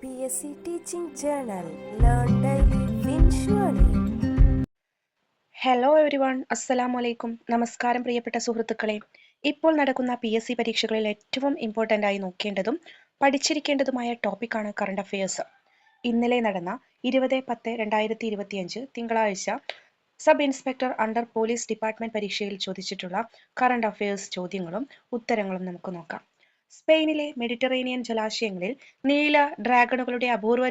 PSC Teaching Journal. Learn daily, win surely. Hello every one, അസ്സലാമലൈക്കും. നമസ്കാരം പ്രിയപ്പെട്ട സുഹൃത്തുക്കളെ. ഇപ്പോൾ നടക്കുന്ന PSC പരീക്ഷകളിൽ ഏറ്റവും ഇമ്പോർട്ടൻ്റ് ആയി നോക്കേണ്ടതും പഠിച്ചിരിക്കേണ്ടതുമായ ടോപ്പിക്കാണ് കറണ്ട് അഫയേഴ്സ്. ഇന്നലെ നടന്ന 20/10/2025 തിങ്കളാഴ്ച sub inspector under police department പരീക്ഷയിൽ ചോദിച്ചിട്ടുള്ള കറണ്ട് അഫയേഴ്സ് ചോദ്യങ്ങളും ഉത്തരങ്ങളും നമുക്ക് നോക്കാം. സ്പെയിനിലെ മെഡിറ്ററേനിയൻ ജലാശയങ്ങളിൽ നീല ഡ്രാഗണുകളുടെ അപൂർവ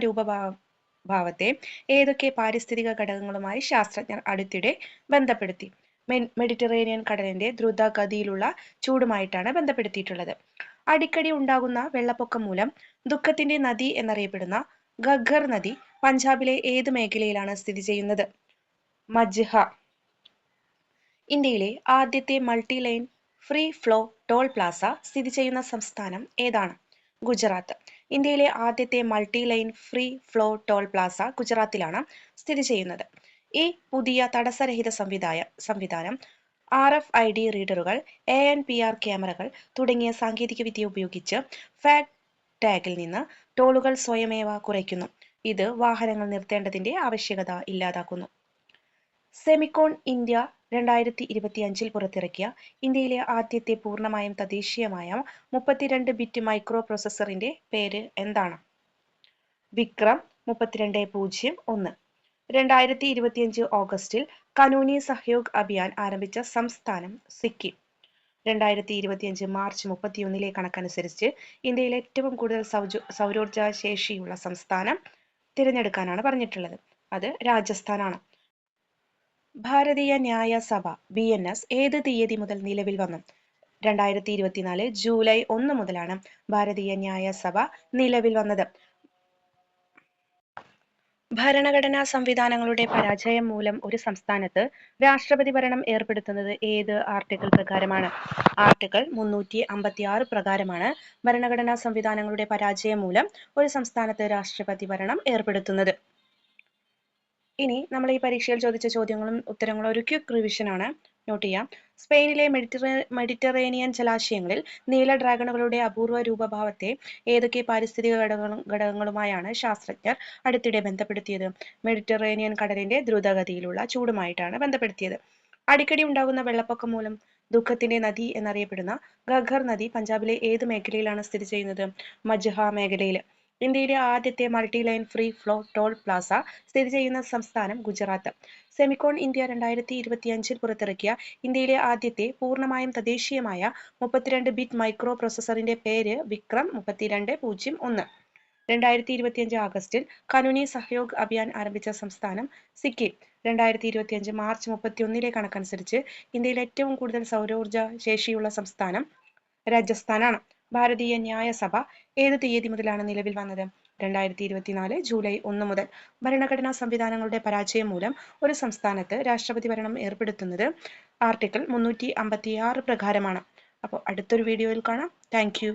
ഭാവത്തെ ഏതൊക്കെ പാരിസ്ഥിതിക ഘടകങ്ങളുമായി ശാസ്ത്രജ്ഞർ അടുത്തിടെ ബന്ധപ്പെടുത്തി? മെഡിറ്ററേനിയൻ കടലിന്റെ ദ്രുതഗതിയിലുള്ള ചൂടുമായിട്ടാണ് ബന്ധപ്പെടുത്തിയിട്ടുള്ളത്. അടിക്കടി ഉണ്ടാകുന്ന വെള്ളപ്പൊക്കം മൂലം ദുഃഖത്തിന്റെ നദി എന്നറിയപ്പെടുന്ന ഘഗ്ഗർ നദി പഞ്ചാബിലെ ഏത് മേഖലയിലാണ് സ്ഥിതി ചെയ്യുന്നത്? മജ്ഹ. ഇന്ത്യയിലെ ആദ്യത്തെ multi lane free flow toll plaza സ്ഥിതി ചെയ്യുന്ന സംസ്ഥാനം ഏതാണ്? ഗുജറാത്ത്. ഇന്ത്യയിലെ ആദ്യത്തെ multi lane free flow toll plaza ഗുജറാത്തിലാണ് സ്ഥിതി ചെയ്യുന്നത്. ഈ പുതിയ തടസ്സരഹിത സംവിധാനം RFID റീഡറുകൾ, ANPR ക്യാമറകൾ തുടങ്ങിയ സാങ്കേതികവിദ്യ ഉപയോഗിച്ച് ഫാഗ് ടാഗിൽ നിന്ന് ടോളുകൾ സ്വയമേവ കുറയ്ക്കുന്നു. ഇത് വാഹനങ്ങൾ നിർത്തേണ്ടതിന്റെ ആവശ്യകത ഇല്ലാതാക്കുന്നു. സെമിക്കോൺ ഇന്ത്യ 2025 പുറത്തിറക്കിയ ഇന്ത്യയിലെ ആദ്യത്തെ പൂർണ്ണമായും തദ്ദേശീയമായ 32 ബിറ്റ് മൈക്രോ പ്രോസസറിന്റെ പേര് എന്താണ്? വിക്രം 3201. 2025 ഓഗസ്റ്റിൽ കാനൂനി സഹയോഗ് അഭിയാൻ ആരംഭിച്ച സംസ്ഥാനം സിക്കിം. 2025 മാർച്ച് 31 കണക്കനുസരിച്ച് ഇന്ത്യയിൽ ഏറ്റവും കൂടുതൽ സൗരോർജ ശേഷിയുള്ള സംസ്ഥാനം തിരഞ്ഞെടുക്കാനാണ് പറഞ്ഞിട്ടുള്ളത്. അത് രാജസ്ഥാനാണ്. ഭാരതീയ ന്യായ സഭ BNS ഏത് തീയതി മുതൽ നിലവിൽ വന്നു? 2024 ജൂലൈ 1 മുതലാണ് ഭാരതീയ ന്യായ സഭ നിലവിൽ വന്നത്. ഭരണഘടനാ സംവിധാനങ്ങളുടെ പരാജയം മൂലം ഒരു സംസ്ഥാനത്ത് രാഷ്ട്രപതി ഭരണം ഏർപ്പെടുത്തുന്നത് ഏത് ആർട്ടിക്കിൾ പ്രകാരമാണ്? ആർട്ടിക്കിൾ 356 പ്രകാരമാണ് ഭരണഘടനാ സംവിധാനങ്ങളുടെ പരാജയം മൂലം ഒരു സംസ്ഥാനത്ത് രാഷ്ട്രപതി ഭരണം ഏർപ്പെടുത്തുന്നത്. ഇനി നമ്മൾ ഈ പരീക്ഷയിൽ ചോദിച്ച ചോദ്യങ്ങളും ഉത്തരങ്ങളും ഒരു ക്വിക്ക് റിവിഷൻ ആണ്. നോട്ട് ചെയ്യാം. സ്പെയിനിലെ മെഡിറ്ററേനിയൻ ജലാശയങ്ങളിൽ നീല ഡ്രാഗണുകളുടെ അപൂർവ രൂപഭാവത്തെ ഏതൊക്കെ പാരിസ്ഥിതിക ഘടകങ്ങളുമായാണ് ശാസ്ത്രജ്ഞർ അടുത്തിടെ ബന്ധപ്പെടുത്തിയത്? മെഡിറ്ററേനിയൻ കടലിന്റെ ദ്രുതഗതിയിലുള്ള ചൂടുമായിട്ടാണ് ബന്ധപ്പെടുത്തിയത്. അടിക്കടി ഉണ്ടാകുന്ന വെള്ളപ്പൊക്കം മൂലം ദുഃഖത്തിന്റെ നദി എന്നറിയപ്പെടുന്ന ഘഗ്ഗർ നദി പഞ്ചാബിലെ ഏത് മേഖലയിലാണ് സ്ഥിതി ചെയ്യുന്നത്? മജ്ഹ മേഖലയിൽ. ഇന്ത്യയിലെ ആദ്യത്തെ multi lane free flow toll plaza സ്ഥിതി ചെയ്യുന്ന സംസ്ഥാനം ഗുജറാത്ത്. സെമിക്കോൺ ഇന്ത്യ 2025 പുറത്തിറക്കിയ ഇന്ത്യയിലെ ആദ്യത്തെ പൂർണ്ണമായും തദ്ദേശീയമായ 32 ബിറ്റ് മൈക്രോ പ്രോസസറിന്റെ പേര് വിക്രം 3201. 2025 ആഗസ്റ്റിൽ കാനൂനി സഹയോഗ് അഭിയാൻ ആരംഭിച്ച സംസ്ഥാനം സിക്കിം. 2025 മാർച്ച് 31 കണക്കനുസരിച്ച് ഇന്ത്യയിൽ ഏറ്റവും കൂടുതൽ സൗരോർജ ശേഷിയുള്ള സംസ്ഥാനം രാജസ്ഥാനാണ്. ഭാരതീയ ന്യായ സഭ ഏത് തീയതി മുതലാണ് നിലവിൽ വന്നത്? 2024 ജൂലൈ 1 മുതൽ. ഭരണഘടനാ സംവിധാനങ്ങളുടെ പരാജയം മൂലം ഒരു സംസ്ഥാനത്ത് രാഷ്ട്രപതി ഭരണം ഏർപ്പെടുത്തുന്നത് ആർട്ടിക്കിൾ 356 പ്രകാരമാണ്. അപ്പോൾ അടുത്തൊരു വീഡിയോയിൽ കാണാം. Thank you.